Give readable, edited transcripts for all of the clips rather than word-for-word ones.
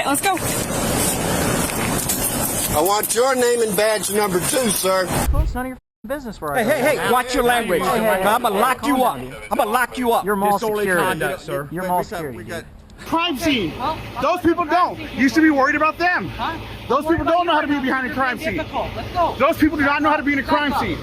right, let's go. I want your name and badge number 2, sir. Well, it's none of your business where I go. Hey, watch your language. I'm gonna lock you up. I'm gonna lock you up. You're mall Disorderly security. conduct, sir. You're mall security. Crime scene. Those people don't. You should be worried about them. Those people don't know how to be behind a crime scene. Those people do not know how to be in a crime scene.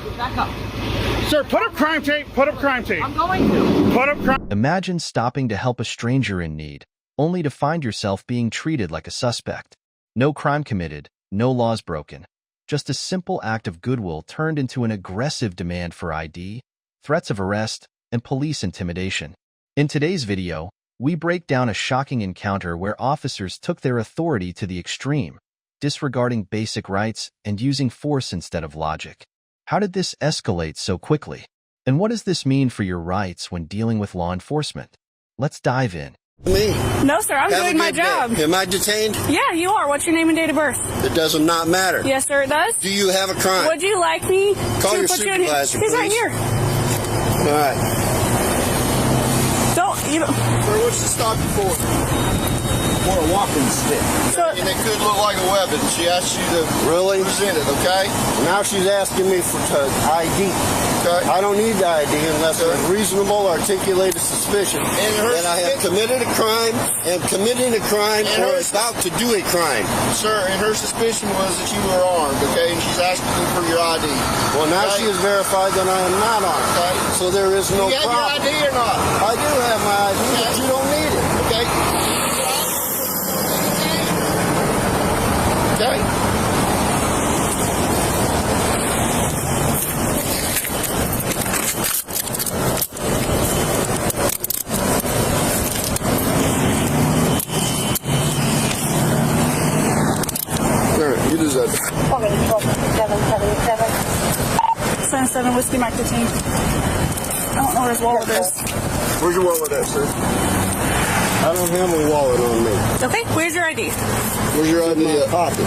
Sir, put up crime tape. Put up crime tape. I'm going to. Put up crime. Imagine stopping to help a stranger in need, only to find yourself being treated like a suspect. No crime committed, no laws broken. Just a simple act of goodwill turned into an aggressive demand for ID, threats of arrest, and police intimidation. In today's video, we break down a shocking encounter where officers took their authority to the extreme, disregarding basic rights and using force instead of logic. How did this escalate so quickly? And what does this mean for your rights when dealing with law enforcement? Let's dive in. Me. No, sir, I'm doing my job. Am I detained? Yeah, you are. What's your name and date of birth? It does not matter. Yes, sir, it does. Do you have a crime? Would you like me Call to your put you in here? supervisor, He's right please. here. All right. You don't. Sir, what's the stop you for? For a walking stick. So, And it could look like a weapon. She asked you to present it, okay? Now she's asking me for ID. Okay. I don't need the ID unless there's reasonable articulated suspicion that I have committed a crime and committing a crime or about to do a crime. Sir, and her suspicion was that you were armed, okay? And she's asking you for your ID. Well, now she has verified that I am not armed. Okay. So there is no problem. Do you have your ID or not? I do have my ID, but you don't need it. Okay. Okay. Sure, you deserve it. 77 Whiskey Mike 15. I don't know where his wallet is. Where's your wallet at, sir? I don't have my wallet on me. Okay, where's your ID? Where's your ID? In my pocket.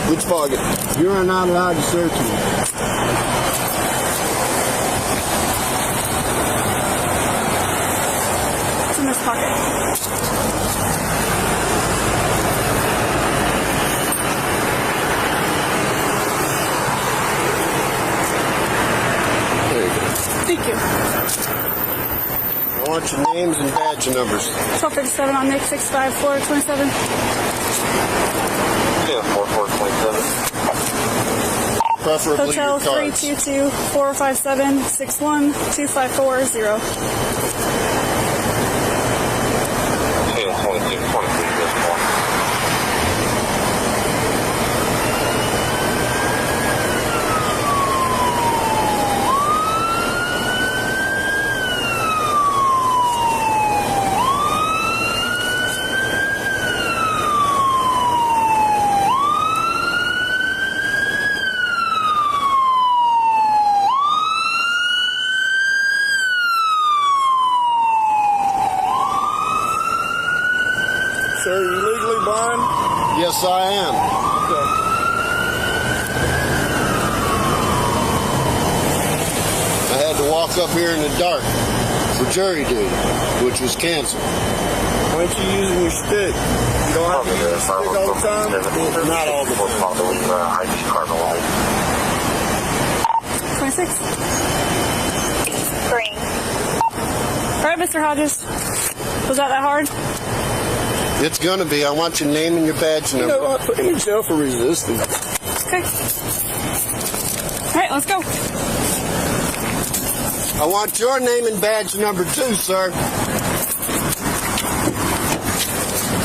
Which pocket? You are not allowed to search me. It's in this pocket. There you go. Thank you. I want your names and badge numbers. 1257 on Nick 65427. Yeah, 4427. Preferably Hotel your cards. 322 457 61 2540. Yeah, 22, 23 this morning. Sir, you legally blind? Yes, I am. Okay. I had to walk up here in the dark for jury duty, which was canceled. Why aren't you using your stick? You don't have to use your stick all the time? Not all the time. ID card alone. 26. Green. All right, Mr. Hodges. Was that hard? It's gonna be. I want your name and your badge number. You know what? Put him in jail for resisting. Okay. All right, let's go. I want your name and badge number 2, sir.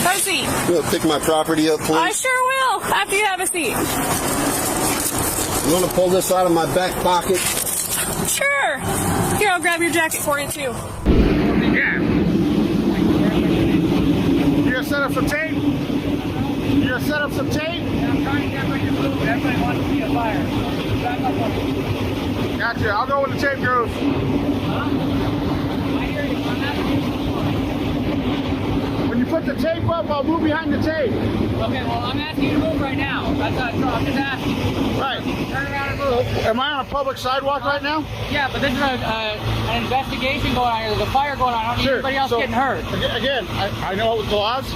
Have a seat. You want to pick my property up, please? I sure will, after you have a seat. You want to pull this out of my back pocket? Sure. Here, I'll grab your jacket for you, too. Yeah. You gonna set up some tape? You gonna set up some tape? Yeah, I'm trying to get everybody to move. Everybody wants to see a fire. Back up on it. Gotcha. I'll go when the tape goes. I hear you. I'm not When you put the tape up, I'll move behind the tape. Okay, well, I'm asking you to move right now. That's I'm just asking. Right. Turn around and move. Am I on a public sidewalk right now? Yeah, but this is an investigation going on here. There's a fire going on. I don't need anybody else getting hurt. Again, I know what the laws.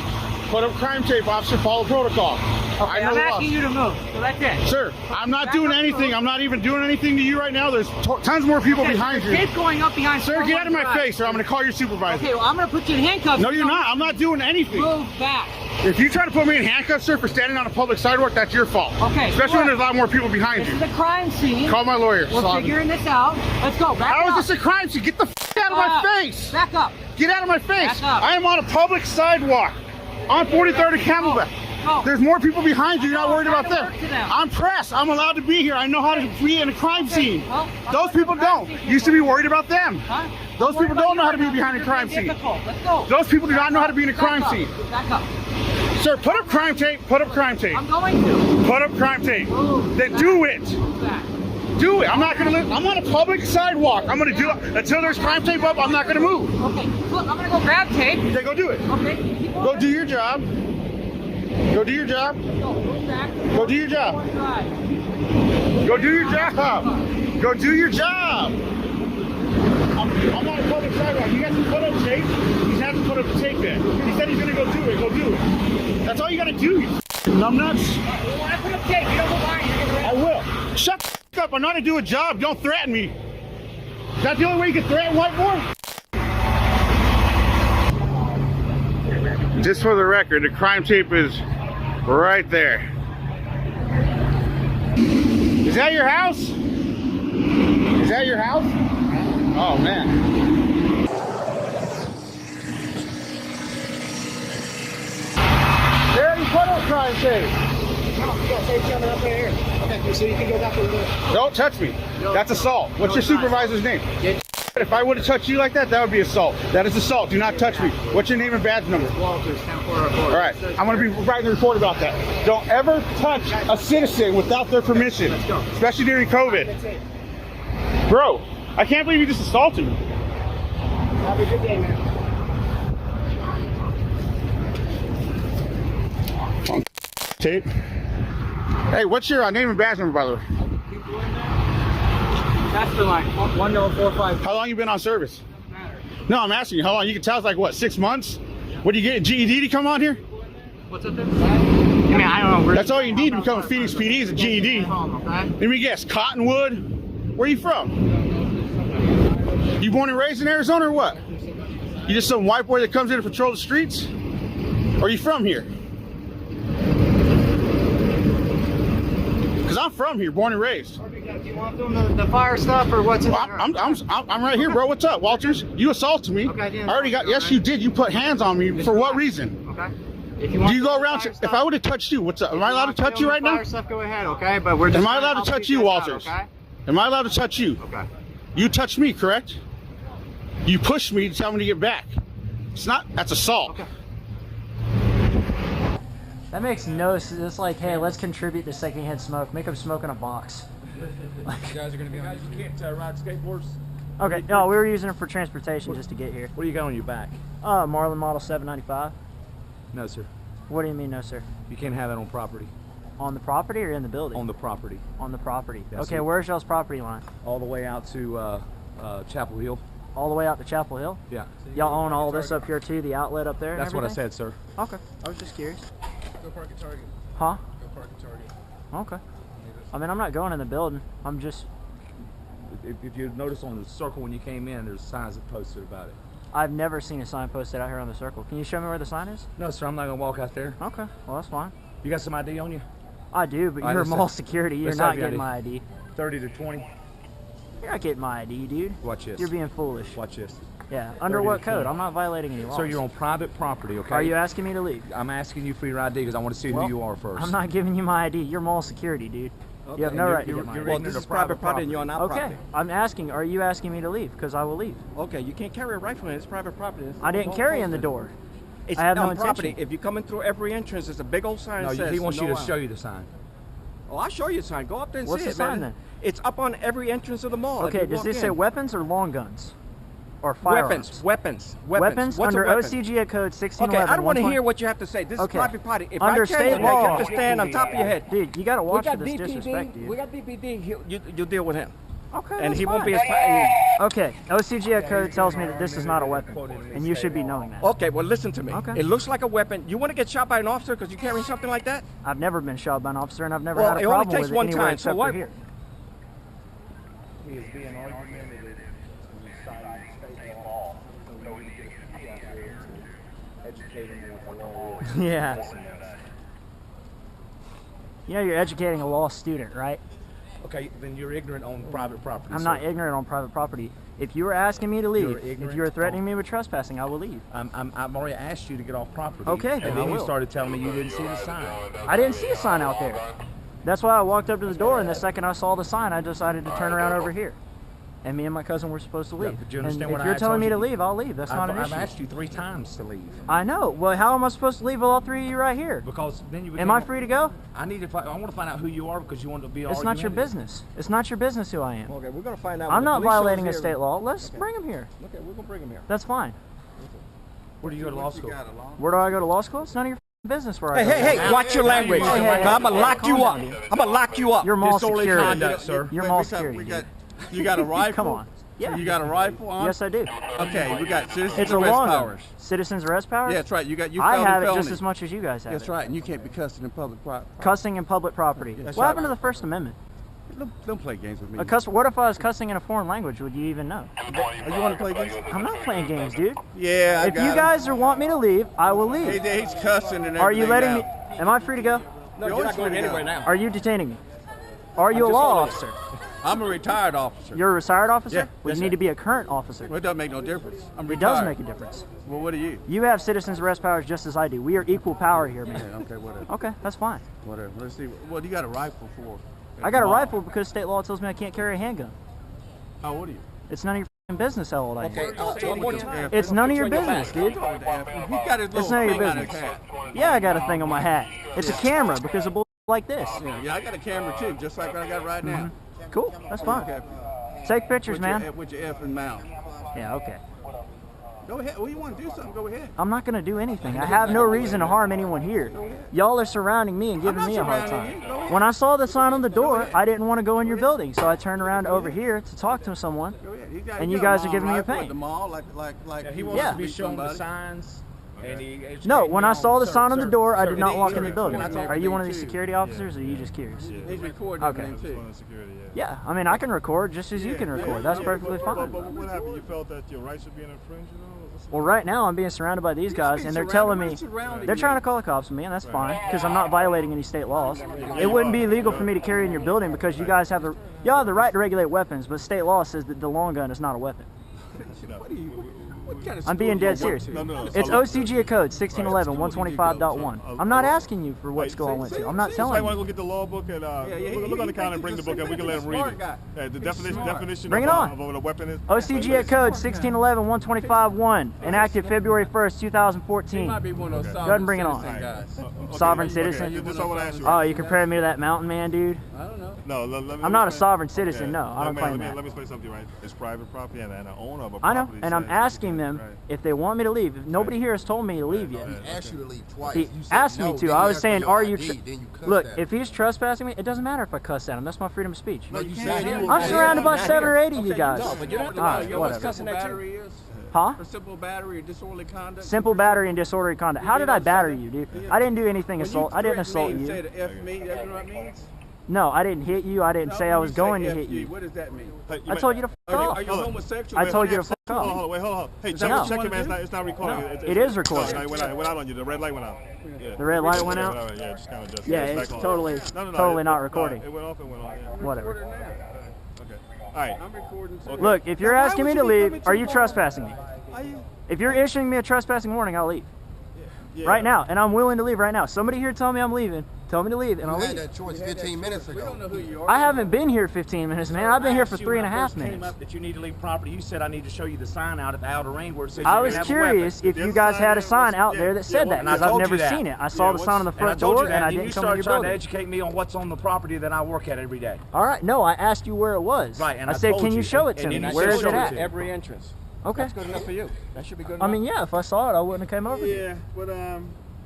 Put up crime tape, officer. Follow protocol. Okay, I'm asking you to move, so that's it. Sir, I'm not doing anything. I'm not even doing anything to you right now. There's tons more people behind you. Kid's going up behind. Sir, get out of my face, or I'm going to call your supervisor. Okay, well, I'm going to put you in handcuffs. No, you're not. I'm not doing anything. Move back. If you try to put me in handcuffs, sir, for standing on a public sidewalk, that's your fault. Okay. Especially when there's a lot more people behind This you. is a crime scene. Call my lawyer. We're figuring this out. Let's go. Back How up. is this a crime scene? Get the out of my face. Back up. Get out of my face. Back up. I am on a public sidewalk on 43rd and Camelback. Go. There's more people behind you. You're not worried about Try to them. work to them. I'm pressed. I'm allowed to be here. I know how to be in a crime scene. well, Those people don't. You should be worried about them. Huh? Those people don't know how to be behind a You're crime being scene. difficult. Let's go. Those people do not know how to be in a Back crime up. scene. Back up. Sir, put up crime tape. Put up crime tape. I'm going to. Put up crime tape. Move Then back. do it. Move back. Do it. I'm not going to live. I'm on a public sidewalk. I'm going to do it. Until there's crime tape up, I'm not going to move. Okay, look, I'm going to go grab tape. Okay, go do it. Okay, keep Go going. do your job. Go do your job. Go, move back. Go do your job. One drive. Go do your job. Go do your job. I'm on a public sidewalk. You have to put up tape. He's have to put up the tape in. He said he's going to go do it. Go do it. That's all you got to do, you numbnuts. Well, when I put up tape, you don't move on. You're going to get I will. Shut the up. I'm not to do a job. Don't threaten me. Is that the only way you can threaten white boy? Just for the record, the crime tape is right there. Is that your house? Is that your house? Oh, man. There you put up crime tape. Okay, so you can go back over there. Don't touch me. That's assault. What's your supervisor's name? If I would have touched you like that, that would be assault. That is assault. Do not touch me. What's your name and badge number? Walters, 10-4 All right. I'm going to be writing a report about that. Don't ever touch a citizen without their permission, especially during COVID. Bro, I can't believe you just assaulted me. Have a good day, man. Tape. Hey, what's your name and badge number, by the way? That's the line. 1045. How long you been on service? No, I'm asking you how long. You can tell it's like, what, 6 months? What, do you get a GED to come on here? What's up there? I mean, I don't know. That's all you need to become a Phoenix PD is a GED. Okay. Let me guess, Cottonwood? Where are you from? You born and raised in Arizona or what? You just some white boy that comes here to patrol the streets? Or are you from here? Because I'm from here, born and raised. Do you want them the fire stuff or what's in Well, I'm right here, bro. What's up, Walters? You assaulted me. Okay, I already got. Yes, you did. You put hands on me. For what reason? Okay. Do you go around? If I would have touched you, what's up? Am I allowed to touch you right now? Fire stuff, go ahead, okay? But we're just Am I allowed to touch you, Walters? Okay. Am I allowed to touch you? Okay. You touched me, correct? You pushed me to tell me to get back. It's not. That's assault. Okay. That makes no sense. It's like, hey, let's contribute to secondhand smoke. Make them smoke in a box. You guys are gonna be on. You can't ride skateboards. Okay, no, we were using it for transportation just to get here. What do you got on your back? Marlin Model 795. No, sir. What do you mean, no, sir? You can't have that on property. On the property or in the building? On the property. On the property. Yes, Okay, sir. where's y'all's property line? All the way out to Chapel Hill. All the way out to Chapel Hill? Yeah. Y'all own all this up here too, the outlet up there? and That's what I everything? said, sir. Okay, I was just curious. Go park at Target. Huh? Go park at Target. Okay. I mean, I'm not going in the building. I'm just, If you notice on the circle when you came in, there's signs that posted about it. I've never seen a sign posted out here on the circle. Can you show me where the sign is? No, sir. I'm not gonna walk out there. Okay, well, that's fine. You got some ID on you? I do, but All right, you're let's mall have- security. You're let's not have your getting ID. my ID. 30 to 20. You're not getting my ID, dude. Watch this. You're being foolish. Watch this. Yeah, under 30 what to code? 20. I'm not violating any laws. Sir, you're on private property, okay? Are you asking me to leave? I'm asking you for your ID because I want to see Well, who you are first. I'm not giving you my ID. You're mall security, dude. You have no right to get my ID. Well, this is private property and you're not Okay, I'm asking, are you asking me to leave? Because I will leave. Okay, you can't carry a rifle in it. It's private property. I didn't carry in the door. It's I have no on property. intention. If you're coming through every entrance, there's a big old sign No, that says he wants you no to show you the sign. Oh, I'll show you the sign. Go up there and What's see the it, sign, man. then? It's up on every entrance of the mall. Okay, does this say weapons or long guns? Or firearms? Weapons. Weapons What's under a weapon? OCGA code 1611. Okay, I don't want to hear what you have to say. This Okay. is private property. If Under I tell state you, law. you have to stand on top of your head. Dude, you gotta watch we for got this DPD. disrespect, dude. We got DPD. You deal with him. Okay. And that's he won't be fine. as. Okay. OCGA code tells me that this is not a weapon, and you should be knowing that. Okay, well listen to me. Okay. It looks like a weapon. You want to get shot by an officer because you carry something like that? I've never been shot by an officer, and I've never Well, had a it only problem takes with it one anywhere time, except so why- for here. He is being argumentative and citing state law. So we get a out there to educate him with the law. Yeah. You know you're educating a law student, right? Okay, then you're ignorant on private property. I'm not ignorant on private property. If you were asking me to leave, You're if ignorant you were threatening on- me with trespassing, I will leave. I've already asked you to get off property. Okay, then and I then you will. started telling me you didn't see the sign. I didn't see a sign out there. That's why I walked up to the door, and the second I saw the sign, I decided to turn around over here. And me and my cousin were supposed to leave. but you And understand if what you're I telling me told to you? leave, I'll leave. That's not an I've issue. asked you 3 times to leave. I know. Well, how am I supposed to leave with all 3 of you right here? Because then you Am I free to go? I want to find out who you are because you want to be. It's not your business. It's not your business who I am. Okay, we're gonna find out. I'm when the not police shows violating a here. state law. Let's bring him here. Okay, we're gonna bring him here. That's fine. Where do you go to law school? Where do I go to law school? It's none of your business where I Hey, go. hey, hey! Watch your language. Hey, hey, I'm gonna lock you up. calm down, I'm gonna lock you up. You're mall Disorderly security. conduct, sir. You're mall security. dude. You got a rifle? Come on. Yeah. You got a rifle on? Yes, I do. Okay, we got citizens It's a arrest long powers. Citizens arrest powers? Yeah, that's right. You got I have it felony. just as much as you guys have That's it. right, and you can't be cussing in public property. Cussing in public property. That's What right. happened to the First Amendment? Don't play games with me. What if I was cussing in a foreign language? Would you even know? Oh, you want to play games? I'm not playing games, dude. Yeah, I If got you him. guys want me to leave, I will leave. He's cussing and everything. Are you letting now. me? Am I free to go? No, you're not going anywhere now. Are you detaining me? Are you a just law saw officer? I'm a retired officer. You're a retired officer? Yeah, Well, yes, you need sir. to be a current officer. Well, it doesn't make no difference. I'm It retired. does make a difference. Well, what are you? You have citizens arrest powers just as I do. We are equal power here, Yeah, man. okay, whatever. Okay, that's fine. Whatever. Let's see. What do you got a rifle for? I got a Come on. rifle because state law tells me I can't carry a handgun. How old are you? It's none of your f***ing business how old I am. Okay, one more time. It's none of your Put you on your business, dude. He got his It's little none of your thing on his business. hat. Yeah, I got a thing on my hat. It's a camera because of bull like this. Yeah, I got a camera too, just like what I got right now. Cool, that's fine. Okay. Take pictures, man. With your F and mouth. Yeah, okay. Go ahead. Well, you want to do something? Go ahead. I'm not going to do anything. I have no reason to harm anyone here. Y'all are surrounding me and giving not me a hard surrounding time. you. Go ahead. When I saw the sign on the door, I didn't want to go in your building, so I turned around over here to talk to someone. Go ahead. And he you got guys a are giving me a rifle at pain. The mall, like He wants Yeah. to be shown the somebody. signs. And No, when I saw the sign on the door, I did not sir, walk in the sir, building. can I talk Are to you you one of these too? security officers, or are you just curious? He's recording Okay. everything too. Yeah, I mean, I can record just as you can record. That's perfectly But fine. what happened? You felt that your rights were being infringed? Well, right now I'm being surrounded by these guys, and they're telling me they're trying to call the cops on me, and that's fine because I'm not violating any state laws. It wouldn't be illegal for me to carry in your building because you guys have the right to regulate weapons, but state law says that the long gun is not a weapon. What kind of I'm being dead school- serious. No, It's OCGA code 1611 125.1. I'm not asking you for what school I went to. I'm not I telling want to you. go get the law book and he- look on the he counter and thinks bring the he's book and we can let him read smart it. guy. The He's smart. definition Bring it of, on. of what a weapon is. OCGA code 1611 125.1, enacted February 1st, He 2014. might be one of those Go ahead and bring it on. citizen guys. Sovereign Okay, citizen. That's all I want to ask you. Oh, you comparing me to that mountain man, dude? I don't know. No, let me I'm not a explain. sovereign citizen, no, I don't Man, claim that. Let me explain something, right? It's private property and an owner of a I know, property. and I'm says- asking them Right. if they want me to leave. If nobody here has told me to leave yet. Asked you to leave twice. He You said asked no, me then to. you I was asked for saying, your are you... ID, then you cussed Look, at if him. he's trespassing me, it doesn't matter if I cuss at him. That's my freedom of speech. No, you said you I'm surrounded by Not 7 or here. 8 of you guys. No, but you don't have to All know. right, You're what's whatever. cussing at you. Battery is? Huh? For simple battery or disorderly conduct? Simple battery and disorderly conduct. How did I batter you, dude? I didn't do anything assault. I didn't assault Say you. the F me, you know what that means? No, I didn't hit you. I didn't say I was going to hit you. What does that mean? I told you to fuck off. Are you homosexual? I told you to fuck Hold off. on, wait, hold on. Hey, that check, what you check wanna it, man. do? It's not recording. No, It's- it is recording. No, it went out on you. The red light went out. Yeah. The red light went out? Yeah, just kind of just. Yeah, back it's on. totally No, totally not no, recording. It went off and went on. Yeah. Whatever. Okay. All right. I'm recording too. Look, if you're Why asking would me to you be leave, coming are too you far? trespassing me? Are you? If you're issuing me a trespassing warning, I'll leave. Yeah. Right now, and I'm willing to leave right now. Somebody here tell me I'm leaving. Tell me to leave, and I'll You had leave. that choice 15 minutes We don't know ago. who you are. I haven't been here 15 minutes, man. I've been here for Asked you 3.5 when I first came minutes. up that you need to leave property. You said I need to show you the sign out at the outer ring where it says I you was can have curious a weapon. if you Yes, guys had a sign sign was- out yeah, there that yeah, said well, that, and I because I've told you never that. seen it. I saw Yeah, the sign on the what's- And I front told door, you that, and I and didn't you come in your started trying to building. educate me on what's on the property that I work at every day. All right, no, I asked you where it was. Right, and I I said, told can you you. show it to And me? then I Where said, is show it it at? to you. Every entrance. Okay. That's good enough for you. That should be good I enough. mean, yeah, if I saw it, I wouldn't have come over here. Yeah, but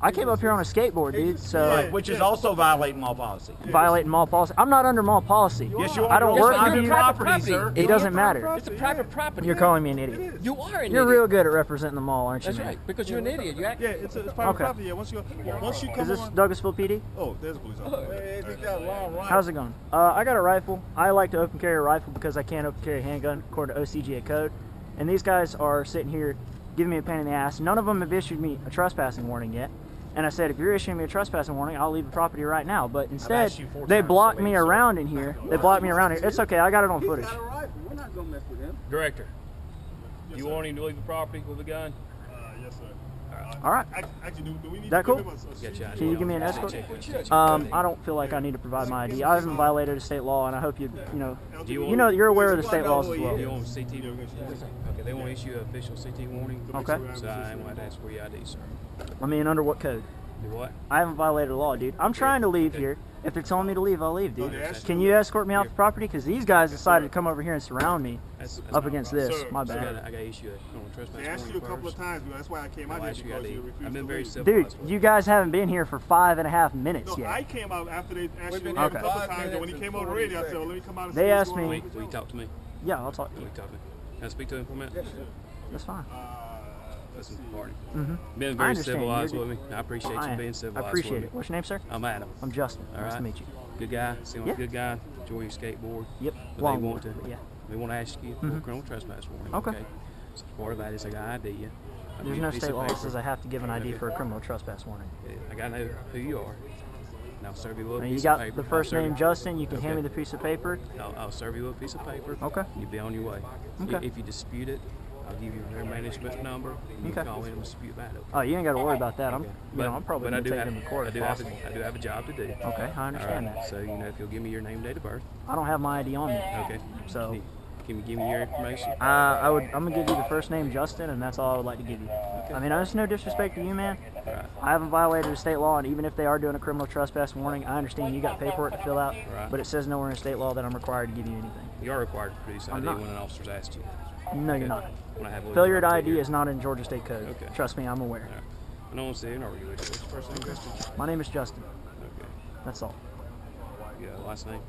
I came up here on a skateboard, dude. So Right, which is also violating mall policy. violating mall policy. I'm not under mall policy. Yes, you are. I don't It's work private with you. property, sir. It doesn't matter. It's a private property. You're calling me an idiot. You are an You're idiot. real good at representing the mall, aren't you? That's man? right, because you're an idiot. You act. Yeah, it's private Okay. property. Yeah, once you come Is this on. Douglasville PD? Oh, there's a police officer. How's it going? I got a rifle. I like to open carry a rifle because I can't open carry a handgun according to OCGA code. And these guys are sitting here giving me a pain in the ass. None of them have issued me a trespassing warning yet. And I said, if you're issuing me a trespassing warning, I'll leave the property right now. But instead, asked you 4 they times blocked to me leave, sir. around in here. They blocked me around here. It's okay. I got it on footage. We're not gonna mess with him. Director, Yes, you sir. want him to leave the property with a gun? Yes, sir. All right. Actually, do we need That to cool? give him a Get you out of Can you here. give me an escort? Check. I don't feel like I need to provide my ID. I haven't violated a state law, and I hope you know, Do you you know, you're aware of the state laws as Do well. you want CT? Okay, they want to issue an official CT warning. Okay. So I am going to ask for your ID, sir. I mean, under what code? Do what? I haven't violated the law, dude. I'm trying to leave here. If they're telling me to leave, I'll leave, dude. Okay. Can you escort me off the property? Because these guys decided to come over here and surround me That's up my against problem. this. Sir, My I got bad. to issue a criminal trespass They asked warning you a couple of first. times, that's why I came out I'll here ask you because ID. you refused I've been to very leave. civilized. Dude, you guys haven't been here for 5.5 minutes No, yet. I came out after they asked you to leave here a for couple of 5 times, and when he minutes came and over 40 radio, I said, well, let me come out and They see what's asked going me- on. Will you talk to me? Yeah, I'll talk to Will you. you talk to me? Can I speak to him for a minute? That's fine. Listen, party. Mm-hmm. Been I very understand. civilized You're- with me. I appreciate I you am. being I civilized appreciate with it. me. What's your name, sir? I'm Adam. I'm Justin. All Nice right. to meet you. Good guy. Seem like Yeah. a good guy. Enjoy your skateboard. Yep. But Long they want to. board, but yeah. They want to ask you for a criminal trespass warning. Okay. So part of that is I got ID you. I There's need no a piece state of law that paper. says I have to give an ID for a criminal trespass warning. I got to know who you are. And I'll serve you with a Now, piece you of got paper. the first I'll serve name you- Justin. You can Okay. hand me the piece of paper. I'll serve you with a piece of paper. Okay. You'll be on your way. Okay. If you dispute it, I'll give you their management number. You Okay. can call in and dispute that. Oh, you ain't got to worry about that. I'm But probably I going to do take have, them to court I if do have, possible. I do have a job to do. Okay, I understand All right. that. So if you'll give me your name, date of birth. I don't have my ID on me. Okay. So Can you give me your information? I'm gonna give you the first name Justin, and that's all I would like to give you. I mean, there's no disrespect to you, man. Right. I haven't violated a state law, and even if they are doing a criminal trespass warning, I understand you got paperwork to fill out, Right. but it says nowhere in state law that I'm required to give you anything. You are required to produce I'm ID not. when an officer's asked you. No, you're not. When I have a Failure to legal ID here. is not in Georgia State Code. Okay. Trust me, I'm aware. All right. I don't want to sit here and argue with you. What's your first name, Justin? My name is Justin. Okay. That's all. You got a last name?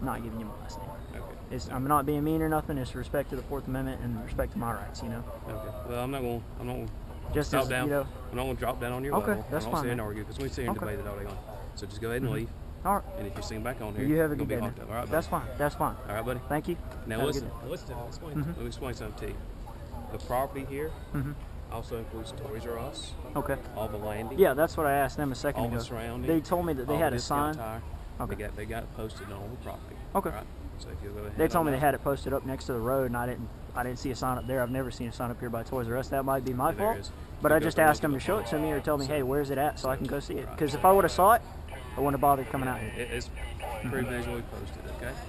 I'm not giving you my last name. Okay. I'm not being mean or nothing. It's respect to the Fourth Amendment and respect to my rights. You know. Okay. Well, I'm not going to Just drop as, down. you know. I'm not going to drop down on your Okay, level. that's I don't sit fine, here and man. argue because we sit here and Okay. debate it all day long. So just go ahead and leave. All right. And if you sing back on here, You have a you're good gonna day, be man. hard to. All right, buddy. That's fine. That's fine. All right, buddy. Thank you. Now Have a listen. good day. Listen. Let me explain something to you. The property here also includes Toys R Us, Okay. all the landing, Yeah, that's what I asked them a second all ago. the surrounding. They told me that they all had a discount sign. Tire. Okay. They got it posted on the property. Okay. All right. So if you go ahead. They told me on they that. had it posted up next to the road, and I didn't see a sign up there. I've never seen a sign up here by Toys R Us. That might be my There fault. is. But You I go just through asked and them to look show at it to me or tell me, hey, where's it at, so I can go see it. Right. Because if I would have saw it, I wouldn't have bothered coming out here. It's pretty visually posted.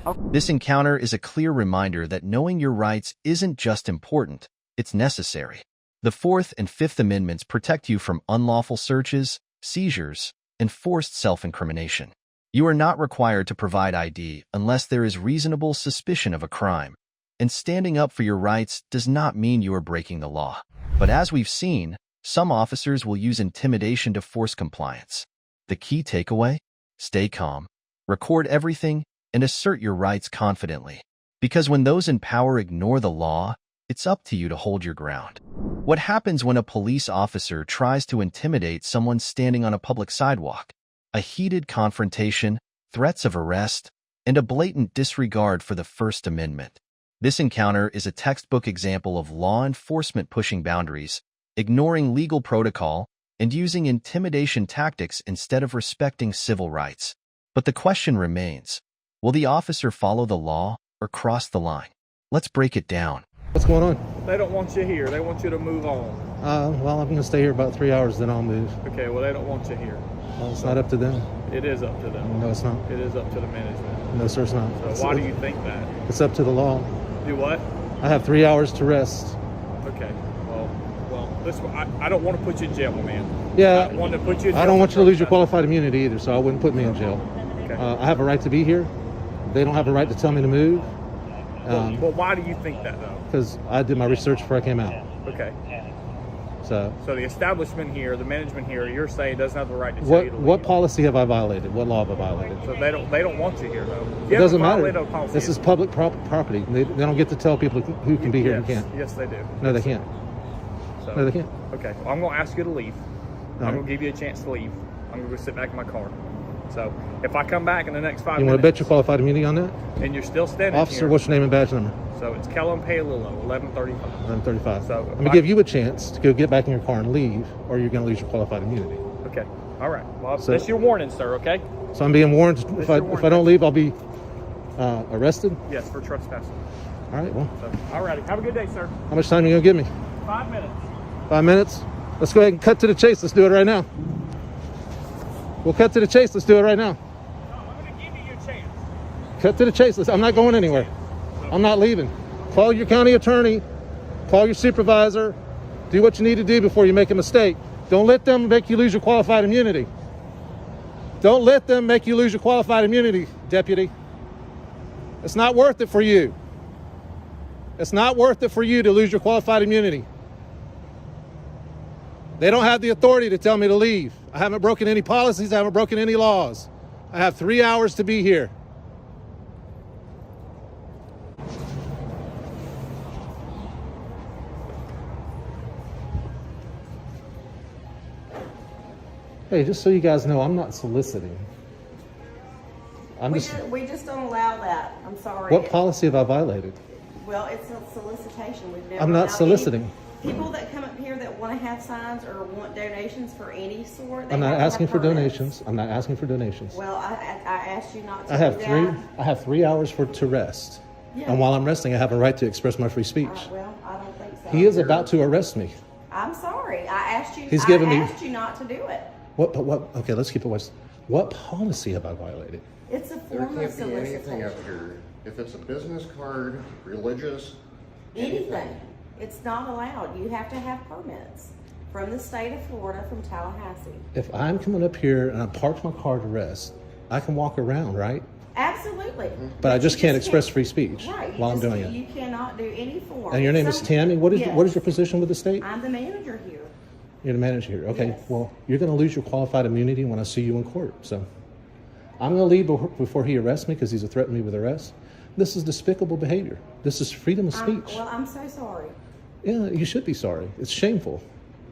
Okay. This encounter is a clear reminder that knowing your rights isn't just important, it's necessary. The Fourth and Fifth Amendments protect you from unlawful searches, seizures, and forced self-incrimination. You are not required to provide ID unless there is reasonable suspicion of a crime, and standing up for your rights does not mean you are breaking the law. But as we've seen, some officers will use intimidation to force compliance. The key takeaway? Stay calm, record everything, and assert your rights confidently. Because when those in power ignore the law, it's up to you to hold your ground. What happens when a police officer tries to intimidate someone standing on a public sidewalk? A heated confrontation, threats of arrest, and a blatant disregard for the First Amendment. This encounter is a textbook example of law enforcement pushing boundaries, ignoring legal protocol, and using intimidation tactics instead of respecting civil rights. But the question remains, will the officer follow the law or cross the line? Let's break it down. What's going on? They don't want you here. They want you to move on. Well, I'm going to stay here about 3 hours, then I'll move. Okay, well, they don't want you here. Well, it's not up to them. It is up to them. No, it's not. It is up to the management. No, sir, it's not. So why do you think that? It's up to the law. Do what? I have 3 hours to rest. Okay. Well, listen, I don't want to put you in jail, my man. Yeah. I want to put you in jail. I don't want you to lose your for qualified immunity either, so I wouldn't put me in jail. Okay. I have a right to be here. They don't have a right to tell me to move. Well, why do you think that, though? Because I did my research before I came out. Okay. So the establishment here, the management here, you're saying doesn't have the right to tell you to leave. what policy have I violated? What law have I violated? So they don't want you here though. It doesn't matter. This is public property. They don't get to tell people who can be here and can't. Yes, they do. No, they can't. So, No, they can't. Okay, well, I'm going to ask you to leave. All I'm right. going to give you a chance to leave. I'm going to go sit back in my car. So if I come back in the next 5 You minutes. want to bet your qualified immunity on that? And you're still standing Officer, here. what's your name and badge number? So it's Kellum Palillo, 1135. 1135. So I'm going to give you a chance to go get back in your car and leave, or you're going to lose your qualified immunity. Okay. All right. Well, So- that's your warning, sir, okay? So I'm being warned. If I don't leave, I'll be arrested? Yes, for trespassing. All right, well, So, all righty. Have a good day, sir. how much time are you going to give me? 5 minutes. 5 minutes? Let's go ahead and cut to the chase. Let's do it right now. We'll cut to the chase. Let's do it right now. No, I'm going to give you your chance. Cut to the chase. I'm not going anywhere. I'm not leaving. Call your county attorney. Call your supervisor. Do what you need to do before you make a mistake. Don't let them make you lose your qualified immunity. Don't let them make you lose your qualified immunity, deputy. It's not worth it for you. It's not worth it for you to lose your qualified immunity. They don't have the authority to tell me to leave. I haven't broken any policies. I haven't broken any laws. I have 3 hours to be here. Hey, just so you guys know, I'm not soliciting. We just don't allow that. I'm sorry. What policy have I violated? Well, it's a solicitation. We've never I'm not allowed soliciting. any people that come up here that want to have signs or want donations for any sort. I'm not asking for donations. I'm not asking for donations. Well, I asked you not to. I have do three. that. I have 3 hours to rest. Yeah. And while I'm resting, I have a right to express my free speech. Well, I don't think so. He is about to arrest me. I'm sorry. I asked you. He's giving me- I asked you not to do it. What? Okay, let's keep it west. What policy have I violated? It's a There form of can't be anything solicitation. up here. If it's a business card, religious, Anything. It's not allowed. You have to have permits from the state of Florida, from Tallahassee. If I'm coming up here and I parked my car to rest, I can walk around, right? Absolutely. But I just can't express free speech Right. while I'm just- doing it. You cannot do any form. And your name is Tammy. What is Yes. what is your position with the state? I'm the manager here. You're the manager here. Okay. Yes. Well, you're going to lose your qualified immunity when I see you in court. So I'm going to leave before he arrests me because he's threatened me with arrest. This is despicable behavior. This is freedom of speech. Well, I'm so sorry. Yeah, you should be sorry. It's shameful.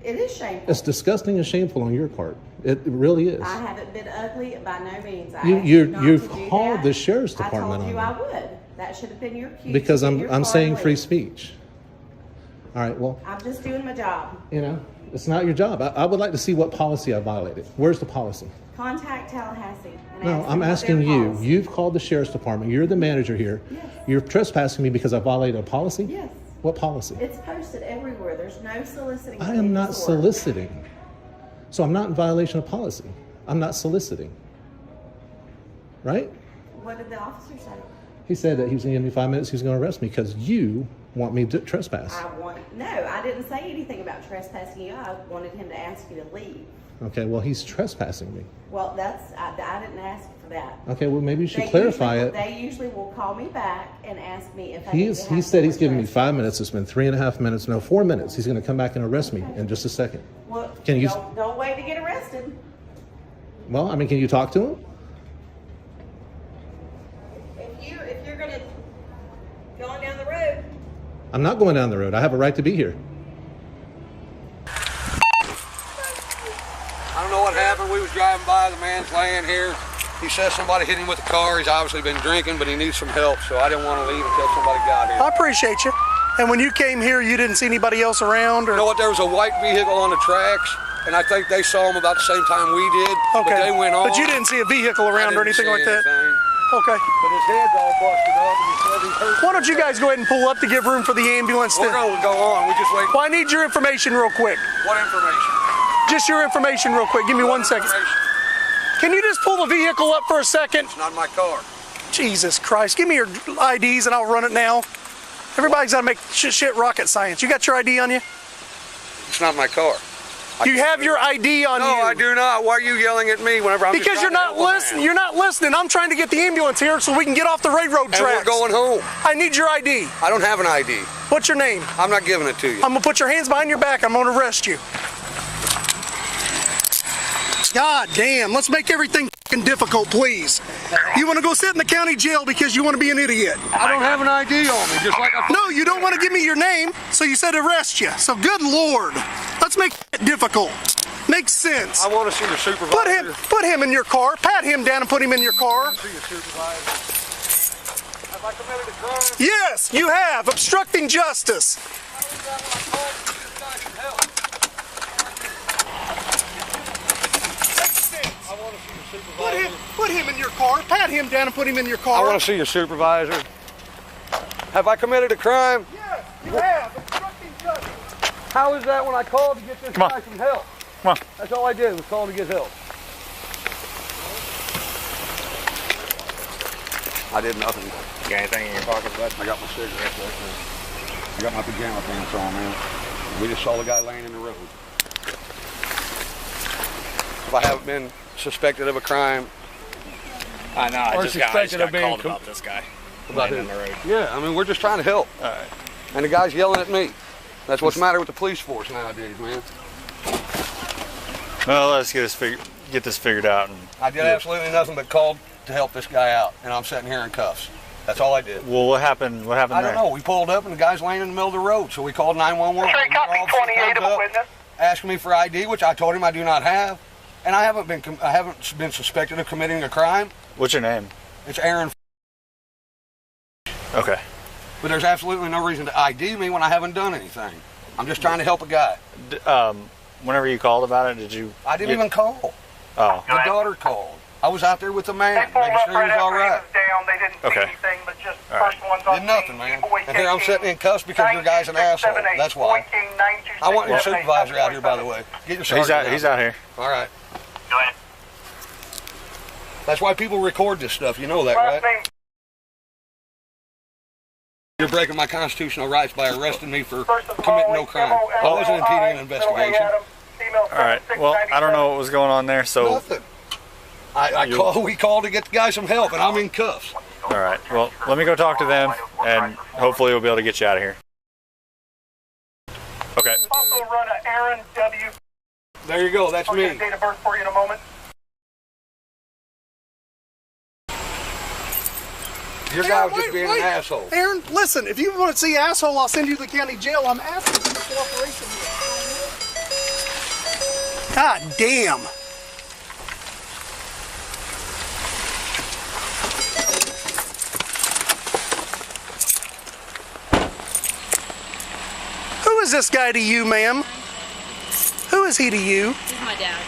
It is shameful. It's disgusting and shameful on your part. It really is. I haven't been ugly by no means. I asked you not You've to do called that. the sheriff's department I told you on I would. That should have been your cue. because to get your I'm car saying and free leave. speech. All right. Well, I'm just doing my job. you know, it's not your job. I would like to see what policy I violated. Where's the policy? Contact Tallahassee. And No, ask them I'm what their asking you. policy- You've called the sheriff's department. You're the manager here. Yes. You're trespassing me because I violated a policy? Yes. What policy? It's posted everywhere. There's no soliciting. I of am any not sort. soliciting. So I'm not in violation of policy. I'm not soliciting. Right? What did the officer say? He said that he was going to give me 5 minutes. He was going to arrest me because you want me to trespass. No, I didn't say anything about trespassing you. I wanted him to ask you to leave. Okay, well, he's trespassing me. Well, I didn't ask for that. Okay, well, maybe you should They clarify usually, it. They usually will call me back and ask me if I need to have He said he's more giving me trespass. 5 minutes. It's been 3.5 minutes. No, 4 minutes. He's going to come back and arrest me in just a second. Well, Can you? don't wait to get arrested. Well, I mean, can you talk to him? If you're gonna going down the road. I'm not going down the road. I have a right to be here. I don't know what happened. We was driving by, the man's laying here. He says somebody hit him with a car. He's obviously been drinking, but he needs some help, so I didn't want to leave until somebody got here. I appreciate you. And when you came here, you didn't see anybody else around? Or? You know what? There was a white vehicle on the tracks, and I think they saw him about the same time we did. Okay. But they went on. But you didn't see a vehicle around or anything like that? Okay. But his head's all busted up, and he said he hurt. Why don't you guys go ahead and pull up to give room for the ambulance? We're going to go on. We just wait. Well, I need your information real quick. What information? Just your information real quick. Give me 1 second. Can you just pull the vehicle up for a second? It's not my car. Jesus Christ. Give me your IDs and I'll run it now. Everybody's got to make shit rocket science. You got your ID on you? It's not my car. You have your ID on you. No, I do not. Why are you yelling at me whenever I'm just Because you're trying to not help a listening. man? You're not listening. I'm trying to get the ambulance here so we can get off the railroad tracks. And we're going home. I need your ID. I don't have an ID. What's your name? I'm not giving it to you. I'm gonna put your hands behind your back. I'm gonna arrest you. God damn, let's make everything fucking difficult, please. You want to go sit in the county jail because you want to be an idiot? I don't have an ID on me, just like I... No, you don't want to give me your name, so you said arrest you. So good Lord, let's make it difficult. Makes sense. I want to see your supervisor. Put him in your car. Pat him down and put him in your car. I want to see your supervisor. Have I committed a crime? Yes, you have. Obstructing justice. Put him in your car. Pat him down and put him in your car. I want to see your supervisor. Have I committed a crime? Yes, you have. Obstructing justice. How is that when I called to get this guy some help? Come on. That's all I did was call to get help. I did nothing. You got anything in your pocket, bud? I got my cigarettes right there. I got my pajama pants on, man. We just saw the guy laying in the road. If I haven't been suspected of a crime, I know. I just got called about this guy. About laying in the road. Yeah, I mean, we're just trying to help. All right. And the guy's yelling at me. That's what's the matter with the police force nowadays, man. Well, let's get this figured out. And I did absolutely nothing but call to help this guy out, and I'm sitting here in cuffs. That's all I did. Well, what happened? What happened I don't know. We pulled up, and the guy's laying in the middle of the road, so we called 911. Copy 28 of a witness. Asking me for ID, which I told him I do not have, and I haven't been suspected of committing a crime. What's your name? It's Aaron. Okay. But there's absolutely no reason to ID me when I haven't done anything. I'm just trying to help a guy. Whenever you called about it, did you? I didn't even call. Oh. The daughter called. I was out there with the man, making sure he was all right. They didn't see anything, but just first ones Did nothing, man. And here I'm sitting in cuffs because your guy's an asshole. That's why. I want your supervisor out here, by the way. Get your sergeant He's out here. All right. Go ahead. That's why people record this stuff. You know that, right? You're breaking my constitutional rights by arresting me for committing no crime. I wasn't impeding an investigation. All right. Well, I don't know what was going on there, so. Nothing. We called to get the guy some help, and I'm in cuffs. All right. Well, let me go talk to them, and hopefully we'll be able to get you out of here. Okay. Also run an Aaron W. There you go. That's me. I'll get a date of birth for you in a moment. Your guy was just being an asshole. Aaron, listen, if you want to see asshole, I'll send you to the county jail. I'm asking for your cooperation here. God damn. Who is this guy to you, ma'am? Who is he to you? He's my dad.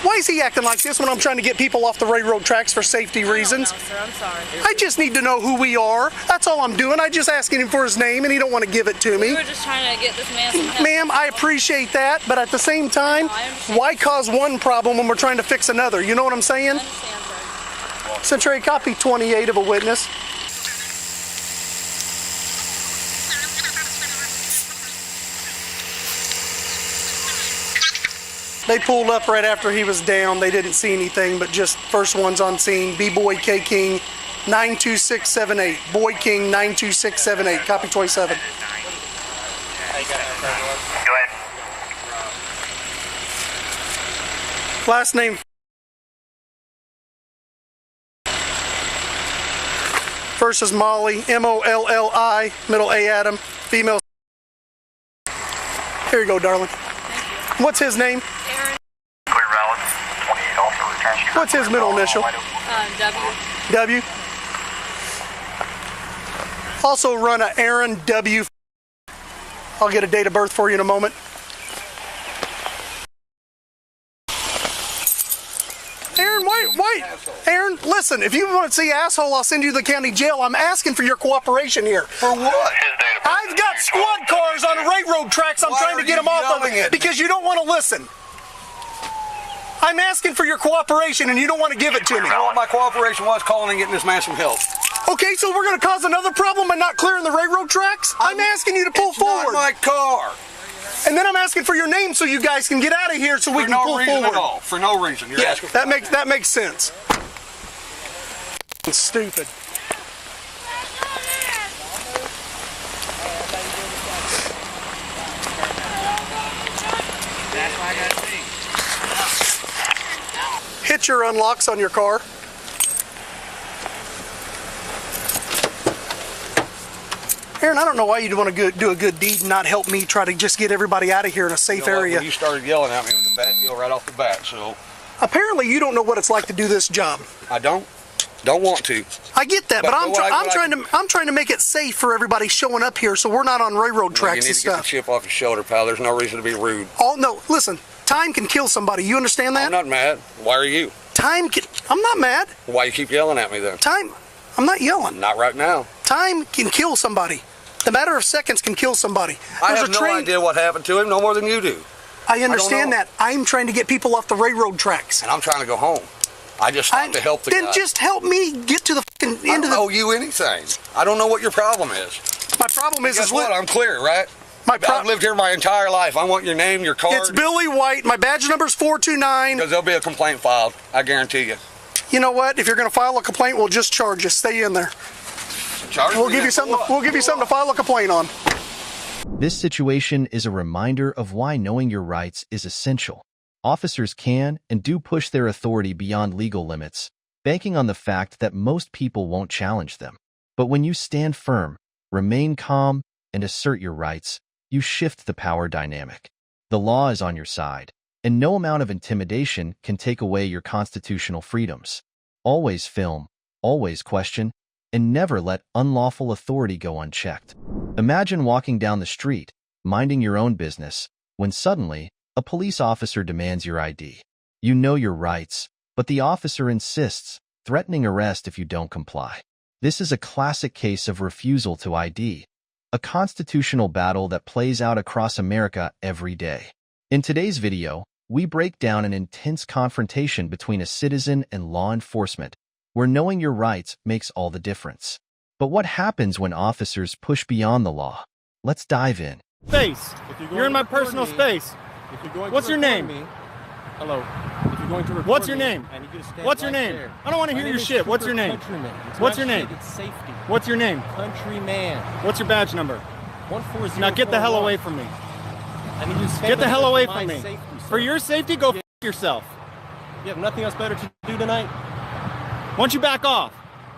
Why is he acting like this when I'm trying to get people off the railroad tracks for safety reasons? I don't know, sir. I'm sorry. I just need to know who we are. That's all I'm doing. I just asking him for his name, and he don't want to give it to me. We were just trying to get this man some help. Ma'am, I appreciate that, but at the same time, why cause one problem when we're trying to fix another? You know what I'm saying? I understand, sir. Century, copy 28 of a witness. They pulled up right after he was down. They didn't see anything, but just first ones on scene. B-Boy K King 92678. Boy King 92678. Copy 27. Go ahead. Last name. First is Molly, M-O-L-L-I, middle A Adam, female. Here you go, darling. What's his name? Aaron. Clear valid. 28 also returns. What's his middle initial? W. W. Also run a Aaron W. I'll get a date of birth for you in a moment. Aaron, wait. Aaron, listen, if you want to see asshole, I'll send you to the county jail. I'm asking for your cooperation here. For what? I've got squad cars on the railroad tracks. I'm trying to get them off of it because you don't want to listen. I'm asking for your cooperation and you don't want to give it to me. You know what my cooperation was? Calling and getting this man some help. Okay, so we're going to cause another problem by not clearing the railroad tracks? I'm asking you to pull forward. Not my car. And then I'm asking for your name so you guys can get out of here so we can pull forward. At all. For no reason. You're asking for that makes sense. It's stupid. Hit your unlocks on your car. Aaron, I don't know why you'd want to do a good deed and not help me try to just get everybody out of here in a safe area. You started yelling at me, it was a bad deal right off the bat, so. Apparently you don't know what it's like to do this job. I don't want to. I get that, but I'm trying to make it safe for everybody showing up here so we're not on railroad tracks and stuff. You need to get the chip off your shoulder, pal. There's no reason to be rude. Oh, no, listen, time can kill somebody. You understand that? I'm not mad. Why are you? I'm not mad. Why you keep yelling at me then? I'm not yelling. Not right now. Time can kill somebody. The matter of seconds can kill somebody. I have no idea what happened to him, no more than you do. I understand that. I'm trying to get people off the railroad tracks. And I'm trying to go home. I just stopped to help the guy. Then just help me get to the end of the... I don't owe you anything. I don't know what your problem is. My problem is... Guess what? I'm clear, right? I've lived here my entire life. I want your name, your card. It's Billy White. My badge number's 429. Because there'll be a complaint filed. I guarantee you. You know what? If you're going to file a complaint, we'll just charge you. Stay in there. We'll give you something to file a complaint on. This situation is a reminder of why knowing your rights is essential. Officers can and do push their authority beyond legal limits, banking on the fact that most people won't challenge them. But when you stand firm, remain calm, and assert your rights, you shift the power dynamic. The law is on your side, and no amount of intimidation can take away your constitutional freedoms. Always film, always question, and never let unlawful authority go unchecked. Imagine walking down the street, minding your own business, when suddenly, a police officer demands your ID. You know your rights, but the officer insists, threatening arrest if you don't comply. This is a classic case of refusal to ID, a constitutional battle that plays out across America every day. In today's video, we break down an intense confrontation between a citizen and law enforcement, where knowing your rights makes all the difference. But what happens when officers push beyond the law? Let's dive in. Space. You're in my personal space. What's your name? Hello. If you're going to record What's your name? What's your name? I don't want to hear your shit. What's your name? What's your name? It's safety. What's your name? Countryman. What's your badge number? 140. Now get the hell away from me. I need you to get the hell away from me. Safety, for your safety, go f yourself. You have nothing else better to do tonight? Why don't you back off?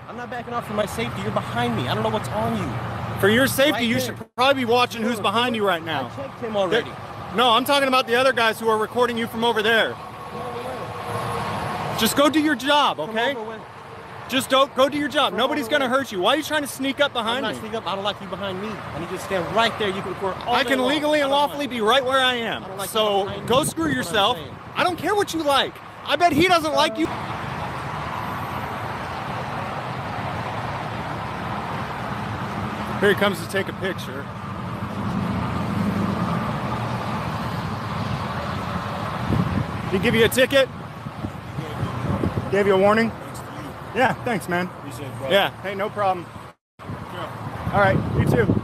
I'm not backing off for my safety. You're behind me. I don't know what's on you. For your safety, you should probably be watching who's behind you right now. I checked him already. No, I'm talking about the other guys who are recording you from over there. Just go do your job, okay? Just go do your job. Nobody's gonna hurt you. Why are you trying to sneak up behind me? I'm not sneak up. I don't like you behind me. I need you to stand right there. You can record all I can legally and lawfully be right where I am. So go screw yourself. I don't care what you like. I bet he doesn't like you. Here he comes to take a picture. Did he give you a ticket? Gave you a warning? Yeah, thanks, man. Yeah, hey, no problem. All right, you too.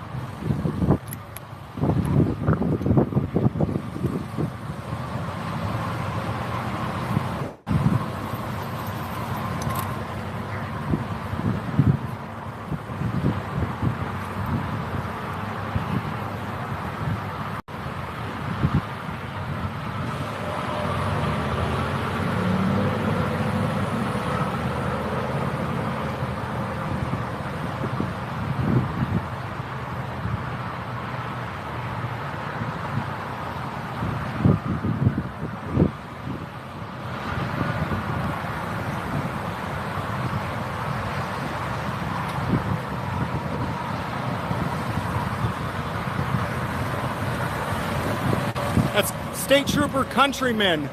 That's State Trooper Countryman.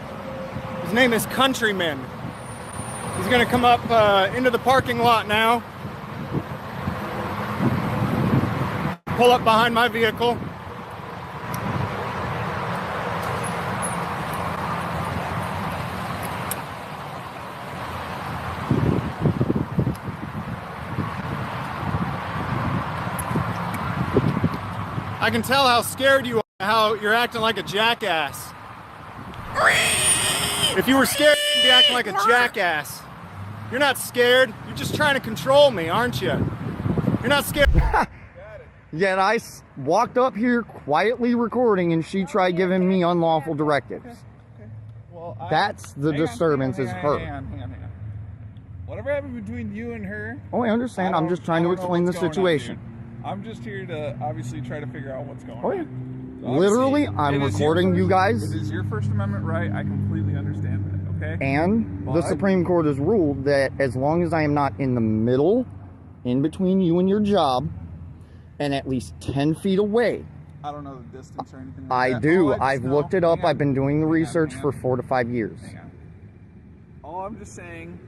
His name is Countryman. He's gonna come up into the parking lot now. Pull up behind my vehicle. I can tell how scared you are, how you're acting like a jackass. If you were scared, you'd be acting like a jackass. You're not scared. You're just trying to control me, aren't you? You're not scared. Yet I walked up here quietly recording and she tried giving me unlawful directives. Well, That's the disturbance is her. Hang on. Whatever happened between you and her... Oh, I understand. I'm just trying to explain the situation. I'm just here to obviously try to figure out what's going Oh, yeah. on. So Literally, I'm recording you guys. It is your First Amendment right. I completely understand that, okay? And the Supreme Court has ruled that as long as I am not in the middle, in between you and your job, and at least 10 feet away. I don't know the distance or anything like that. I do. I've looked it up. I've been doing the research for 4 to 5 years. All I'm just saying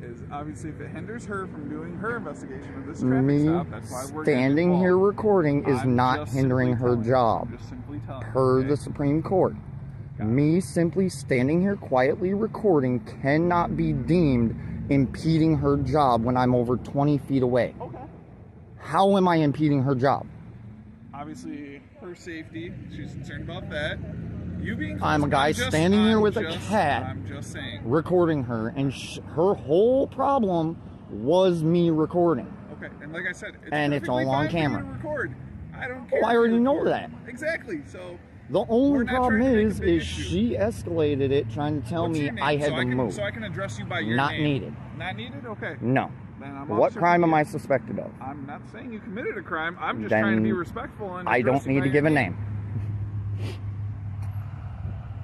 is obviously if it hinders her from doing her investigation of this traffic Me stop, that's why we're standing here recording is not hindering her job per the Supreme Court. Me simply standing here quietly recording cannot be deemed impeding her job when I'm over 20 feet away. Okay. How am I impeding her job? Obviously, her safety, she's concerned about that. You being I'm a guy standing here with a cat I'm just saying. recording her, and her whole problem was me recording. Okay, and like I said, it's all on camera. Record. I don't care. Oh, I already know that. Exactly. So the only problem is she escalated it, trying to tell me I had to move. So I can address you by your Not name. needed. Not needed? Okay. No. Then I'm What crime am I suspected of? I'm not saying you committed a crime. I'm just Then trying to be respectful and I don't address you need by to your give a name.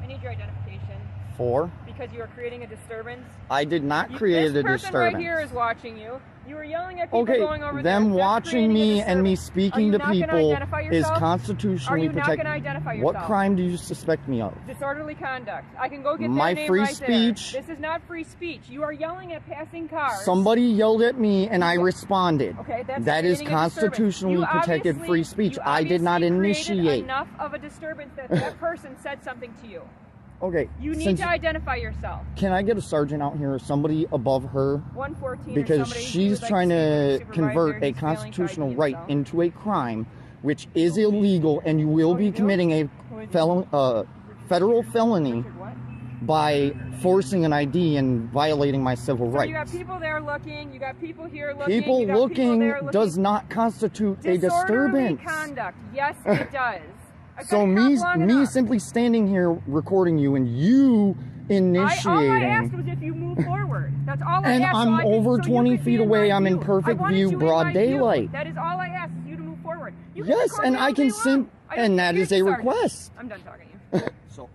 I need your identification. For? Because you are creating a disturbance. I did not create a This person disturbance. right here is watching you. You were yelling at people Okay, going over them there. That's watching me and me speaking to not gonna people identify is yourself? constitutionally Are you not protected. gonna identify What yourself? crime do you suspect me of? Disorderly conduct. I can go get My their name free right speech- there. This is not free speech. You are yelling at passing cars. Somebody yelled at me and I responded. Okay, that's that is creating a disturbance. constitutionally You protected obviously- free speech. you I did not obviously created initiate. enough of a disturbance that that person said something to you. Okay. You need since- to identify yourself. Can I get a sergeant out here or somebody above her? 114 or Because somebody who she's would like trying to to speak to the convert supervisor a who's failing to constitutional ID right himself. into a crime, which is illegal, and you will be committing a federal felony by forcing an ID and violating my civil So rights. you got people there looking, you got people here looking. People you got people looking there looking. does not constitute a Disorderly disturbance. conduct. Yes, it does. I've So got a cop long me enough. simply standing here recording you and you initiating. All I asked was if you move forward. That's all I And asked. I'm so over so you 20 could be feet in away. my I'm in view. perfect I wanted view, you in broad my view. daylight. That is all I asked, is you to move forward. You can Yes, record and me all I can day long. and that is a Sergeant. request. I'm done talking to you. So,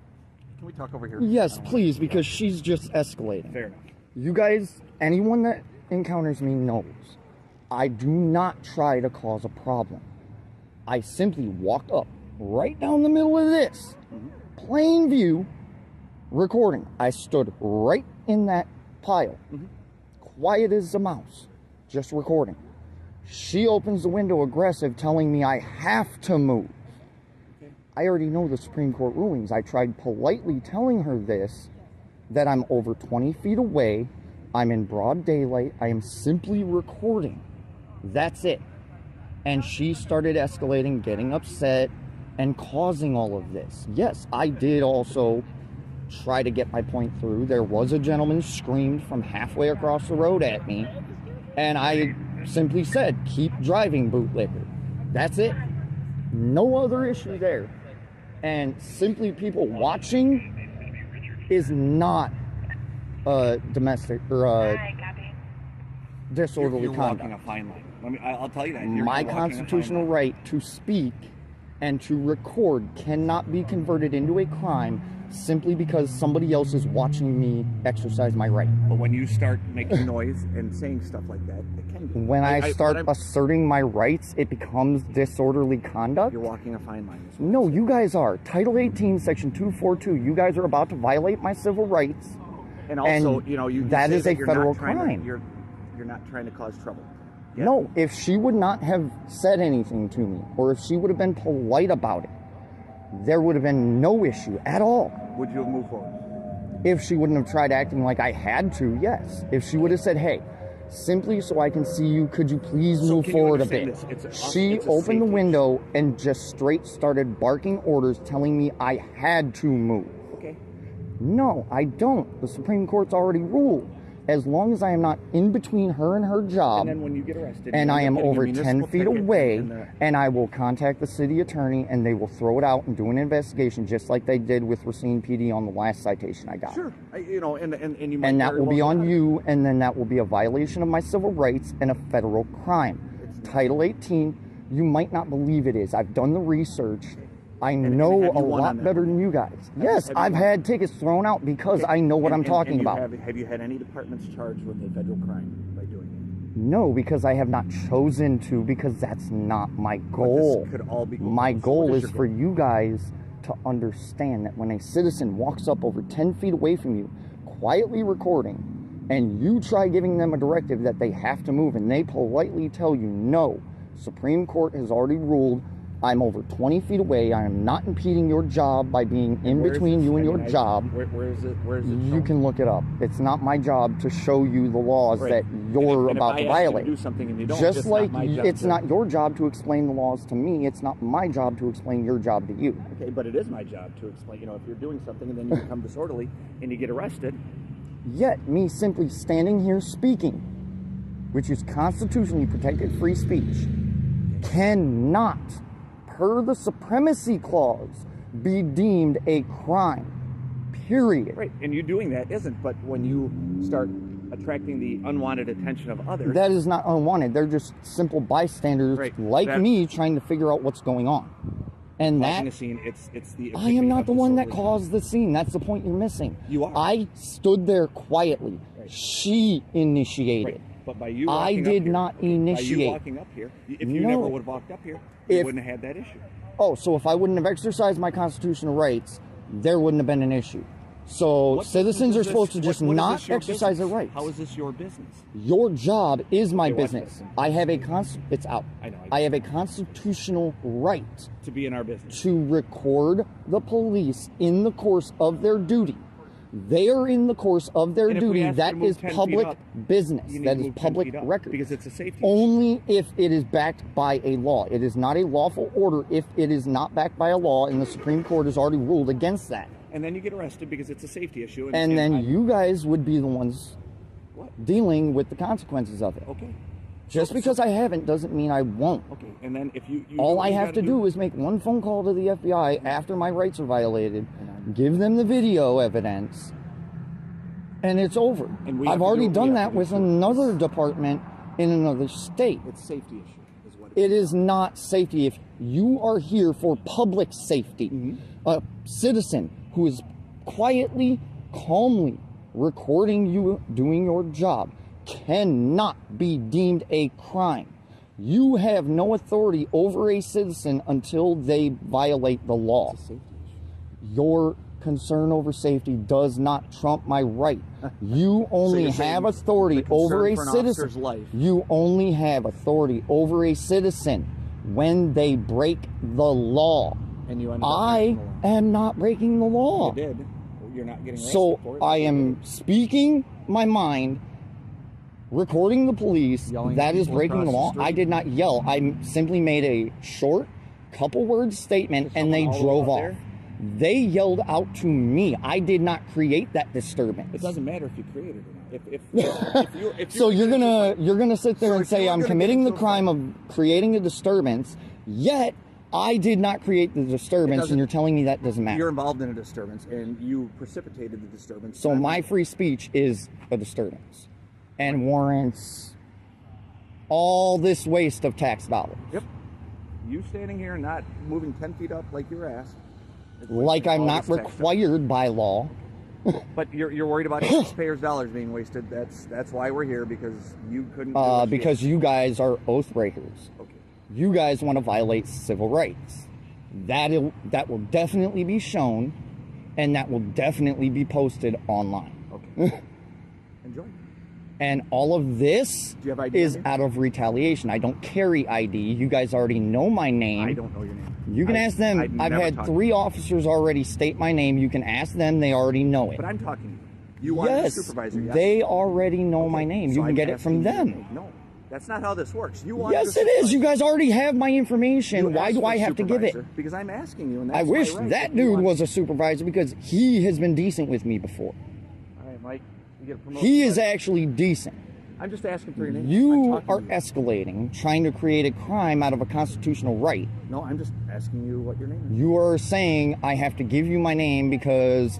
can we talk over here? Yes, please, because she's just escalating. Fair enough. You guys, anyone that encounters me knows, I do not try to cause a problem. I simply walked up right down the middle of this, plain view, recording. I stood right in that pile, quiet as a mouse, just recording. She opens the window aggressive, telling me I have to move. I already know the Supreme Court rulings. I tried politely telling her this, that I'm over 20 feet away, I'm in broad daylight, I am simply recording. That's it. And she started escalating, getting upset, and causing all of this. Yes, I did also try to get my point through. There was a gentleman screamed from halfway across the road at me, and I simply said, keep driving, bootlicker. That's it. No other issue there. And simply people watching is not domestic or disorderly You're conduct. walking a fine line. I'll tell you that. My constitutional right to speak and to record cannot be converted into a crime simply because somebody else is watching me exercise my right. But when you start making noise and saying stuff like that, it can be. When I start asserting my rights, it becomes disorderly conduct. You're walking a fine line. No, you guys are. Title 18, Section 242. You guys are about to violate my civil rights. And also, you that say is a you're federal not trying crime. You're not trying to cause trouble. No, if she would not have said anything to me, or if she would have been polite about it, there would have been no issue at all. Would you have moved forward? If she wouldn't have tried acting like I had to, yes. If she would have said, hey, simply so I can see you. Could you please So move can you forward a understand bit? this? She it's a opened the safety window and just straight started barking orders telling me I had to move. Okay. No, I don't. The Supreme Court's already ruled. As long as I am not in between her and her job, And then when you get arrested, and you I end am up getting a over 10 municipal feet ticket away, and and I will contact the city attorney, and they will throw it out and do an investigation, just like they did with Racine PD on the last citation I got. Sure. You know, and you might And that very will be well on get you, and then that will be a violation of my civil rights and a federal crime. Title 18, you might not believe it is. I've done the research. I know have a you won on lot that better one? than you guys. Yes, have you I've won? had tickets thrown out because I know what I'm talking about. Have you had any departments charged with a federal crime by doing it? No, because I have not chosen to, because that's not my goal. This could all be My so goal what is for you guys to understand that when a citizen walks up over 10 feet away from you, quietly recording, and you try giving them a directive that they have to move, and they politely tell you, no, Supreme Court has already ruled, I'm over 20 feet away, I am not impeding your job by being in between you and your job. Where is it? You can look it up. It's not my job to show you the laws Right. that you're And if about I to ask you to violate. do something and you don't, Just it's like not my job it's to- not your job to explain the laws to me, it's not my job to explain your job to you. Okay, but it is my job to explain. You know, if you're doing something and then you become disorderly and you get arrested, Yet, me simply standing here speaking, which is constitutionally protected free speech, cannot, per the supremacy clause, be deemed a crime. Period. right? And you doing that isn't. But when you start attracting the unwanted attention of others, That is not unwanted. They're just simple bystanders Right. like That- me trying to figure out what's going on. And causing that a scene, it's the. I am not the one that caused the scene. That's the point you're missing. You are. I stood there quietly. She initiated. Right. But by you, I walking did up here, not By you initiate. walking up here, if you No. never would have walked up here, you If- wouldn't have had that issue. Oh, so if I wouldn't have exercised my constitutional rights, there wouldn't have been an issue. So What citizens business are is supposed to this- just what is not this your exercise their business? rights. How is this your business? Your job is my Okay, watch business. this. I have a it's out. I know. I have a constitutional right To be in our business. to record the police in the course of their duty. They are in the course of their And if we duty. ask you That to move is 10 feet public up, business. You need That to is move 10 public feet up record. because it's a safety Only if it is backed by a law. It is not a lawful order if it is not backed by a law, and the Supreme Court has already ruled against that. issue. And then you get arrested because it's a safety issue. And then I- you guys would be the ones What? dealing with the consequences of it. Okay. Just because I haven't doesn't mean I won't. Okay. And then if you All do what I you have gotta to do is make one phone call to the FBI after my rights are violated, give them the video evidence, and it's over. And we I've have to already do what we done have that to do, with too. another department in another state. It's a safety issue, is what It is not safety. If you are here for public safety, Mm-hmm. a citizen who is quietly, calmly recording you doing your job cannot be deemed a crime. You have no authority over a citizen until they violate the law. It's a safety issue. Your concern over safety does not trump my right. You only you're saying have authority the concern over a for an citizen. officer's life. You only have authority over a citizen when they break the law. And you end up I breaking the law. am not breaking the law. You did. You're not getting arrested So for it. I am speaking my mind, recording the police. Yelling That at is people breaking the across the law. street. I did not yell. I simply made a short, couple word statement, and they someone all drove out off. there? They yelled out to me. I did not create that disturbance. It doesn't matter if you created it or not. If So you're gonna sit there So and if you say were I'm gonna committing get the into a crime of creating a disturbance, yet I did not create the disturbance, doesn't- and you're telling me that doesn't matter. You're involved in a disturbance, and you precipitated the disturbance. So my free speech is a disturbance and warrants all this waste of tax dollars. Yep. You standing here and not moving 10 feet up like you were asked. is Like wasting I'm all not this tax dollars. required by law. But you're worried about taxpayers' dollars being wasted. That's why we're here, because you couldn't. do what you Because you guys are oath breakers. Okay. You guys want to violate civil rights. That will definitely be shown, and that will definitely be posted online. Okay. Enjoy. And all of this Do you have ID is on you? out of retaliation. I don't carry ID. You guys already know my name. I don't know your name. You can ask them. I've I've never had talked 3 officers already state my name. You can ask them. They already know it. But I'm talking to you. You are the Yes, supervisor, yes? they already know my name. So You can I'm get it from asking you your them. name. No, that's not how this works. You want Yes, it is. You guys already have my information. Why do I have to give it? Because I'm asking you, and that's I wish my right. that If you dude want- was a supervisor because he has been decent with me before. All right, Mike, you get a promotion. He is actually decent. I'm just asking for your name. You are escalating, trying to create a crime out of a constitutional right. No, I'm just asking you what your name is. You are saying I have to give you my name because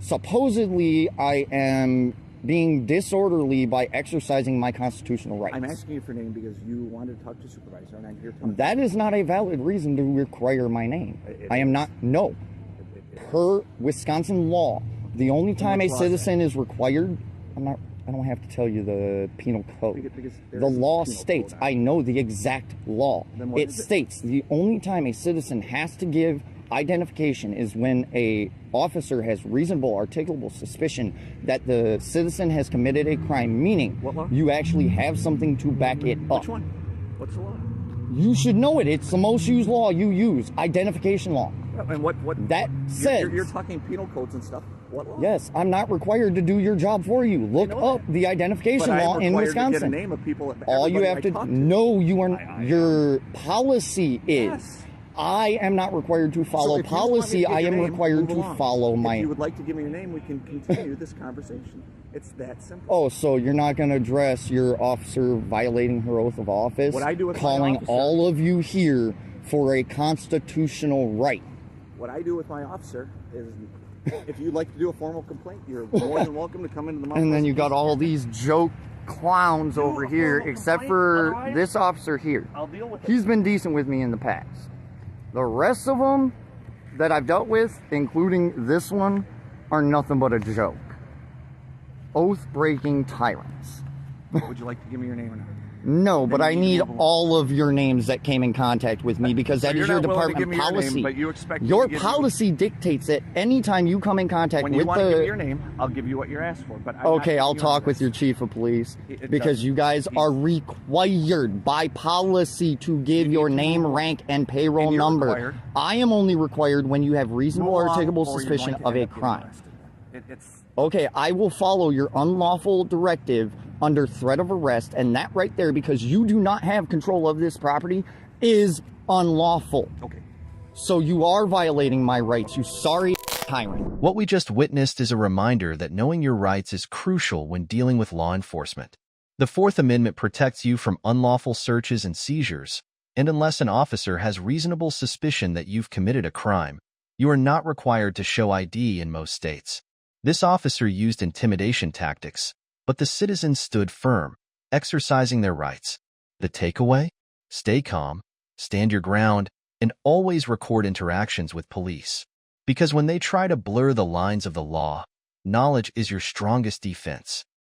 supposedly I am being disorderly by exercising my constitutional rights. I'm asking you for your name because you wanted to talk to a supervisor, and I'm here to. That is not a valid reason to require my name. I am not, no. Per Wisconsin law, the only time a which law is citizen is required, I don't have to tell you the penal code. Because there The is a law penal states, code. I know the exact law. Then what It is it? states the only time a citizen has to give identification is when a officer has reasonable articulable suspicion that the citizen has committed a crime, meaning What law? you actually have something to back it up. Which one? What's the law? You should know it. It's the most used law you use, identification law. And what that says. You're talking penal codes and stuff. What law? Yes, I'm not required to do your job for you. Look up the identification But law I'm in required to get a Wisconsin. name of people. All you have to no, you are. Your policy is. Yes. I am not required to follow So if you want me to policy. give I your am name, required move to along. follow If my. you would like to give me your name, we can continue this conversation. It's that simple. Oh, so you're not going to address your officer violating her oath of office? What I do with my calling officer- all of you here for a constitutional right. What I do with my officer is, if you'd like to do a formal complaint, you're more than welcome to come into the. And then you got all these joke clowns over here, except for this officer here. I'll deal with it. He's been decent with me in the past. The rest of them that I've dealt with, including this one, are nothing but a joke. Oath-breaking tyrants. Would you like to give me your name or not? No, but Then I you need move along. all of your names that came in contact with me because So that you're is your not willing to give department me your policy. name, but you expect me Your to give you- policy dictates that anytime you come in contact When with you want to give me your the name, I'll give you what you're asked for. But I'm okay, not I'll giving you talk with this. your chief of police It because doesn't- you guys are required by policy to give your name, rank, and payroll And you're number. required. I am only required when you have reasonable Move along, articulable or you're suspicion going to of end a up getting crime. arrested. It's Okay, I will follow your unlawful directive under threat of arrest, and that right there, because you do not have control of this property, is unlawful. Okay. So you are violating my rights, you sorry tyrant. What we just witnessed is a reminder that knowing your rights is crucial when dealing with law enforcement. The Fourth Amendment protects you from unlawful searches and seizures, and unless an officer has reasonable suspicion that you've committed a crime, you are not required to show ID in most states. This officer used intimidation tactics, but the citizens stood firm, exercising their rights. The takeaway? Stay calm, stand your ground, and always record interactions with police. Because when they try to blur the lines of the law, knowledge is your strongest defense.